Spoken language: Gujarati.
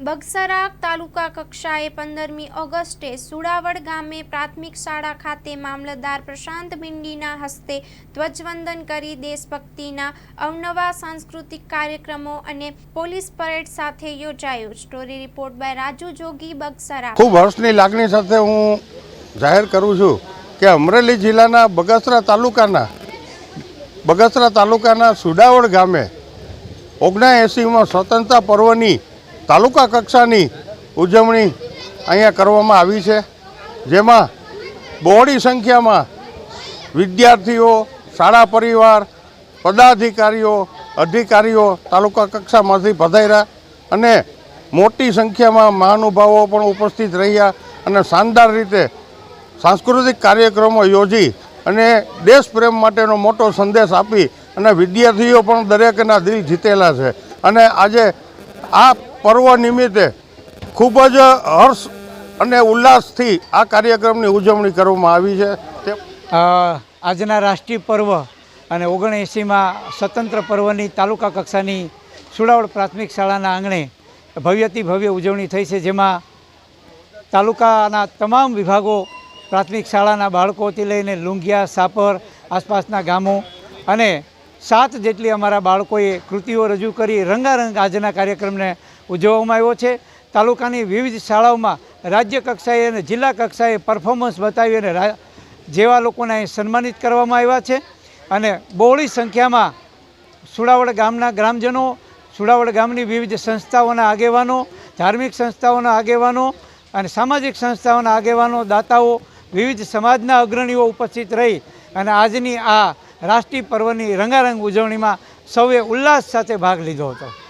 બગસરા તાલુકા કક્ષાએ 15મી ઓગસ્ટે સુડાવડ ગામે પ્રાથમિક શાળા ખાતે મામલતદાર પ્રશાંત બિંડીના હસ્તે ધ્વજવંદન કરી દેશભક્તિના અવનવા સાંસ્કૃતિક કાર્યક્રમો અને પોલીસ પરેડ સાથે યોજાયો। સ્ટોરી રિપોર્ટ બાય રાજુ જોગી, બગસરા। ખૂબ હર્ષની લાગણી સાથે હું જાહેર કરું છું કે અમરેલી જિલ્લાના બગસરા તાલુકાના સુડાવડ ગામે 79માં સ્વતંત્રતા પર્વની તાલુકા કક્ષાની ઉજવણી અહીંયા કરવામાં આવી છે, જેમાં બહોળી સંખ્યામાં વિદ્યાર્થીઓ, શાળા પરિવાર, પદાધિકારીઓ, અધિકારીઓ તાલુકા કક્ષામાંથી પધાર્યા અને મોટી સંખ્યામાં મહાનુભાવો પણ ઉપસ્થિત રહ્યા અને શાનદાર રીતે સાંસ્કૃતિક કાર્યક્રમો યોજી અને દેશપ્રેમ માટેનો મોટો સંદેશ આપી અને વિદ્યાર્થીઓ પણ દરેકના દિલ જીતેલા છે। અને આજે આ પર્વ નિમિત્તે ખૂબ જ હર્ષ અને ઉલ્લાસથી આ કાર્યક્રમની ઉજવણી કરવામાં આવી છે। આજના રાષ્ટ્રીય પર્વ અને 79માં સ્વતંત્ર પર્વની તાલુકા કક્ષાની સુડાવડ પ્રાથમિક શાળાના આંગણે ભવ્યથી ભવ્ય ઉજવણી થઈ છે, જેમાં તાલુકાના તમામ વિભાગો પ્રાથમિક શાળાના બાળકોથી લઈને લુંગિયા, સાપર, આસપાસના ગામો અને 7 જેટલી અમારા બાળકોએ કૃતિઓ રજૂ કરી રંગારંગ આજના કાર્યક્રમને ઉજવવામાં આવ્યો છે। તાલુકાની વિવિધ શાળાઓમાં રાજ્ય કક્ષાએ અને જિલ્લા કક્ષાએ પરફોર્મન્સ બતાવી અને જેવા લોકોને અહીં સન્માનિત કરવામાં આવ્યા છે અને બહોળી સંખ્યામાં સુડાવડ ગામના ગ્રામજનો, સુડાવડ ગામની વિવિધ સંસ્થાઓના આગેવાનો, ધાર્મિક સંસ્થાઓના આગેવાનો અને સામાજિક સંસ્થાઓના આગેવાનો, દાતાઓ, વિવિધ સમાજના અગ્રણીઓ ઉપસ્થિત રહી અને આજની આ રાષ્ટ્રીય પર્વની રંગારંગ ઉજવણીમાં સૌએ ઉલ્લાસ સાથે ભાગ લીધો હતો।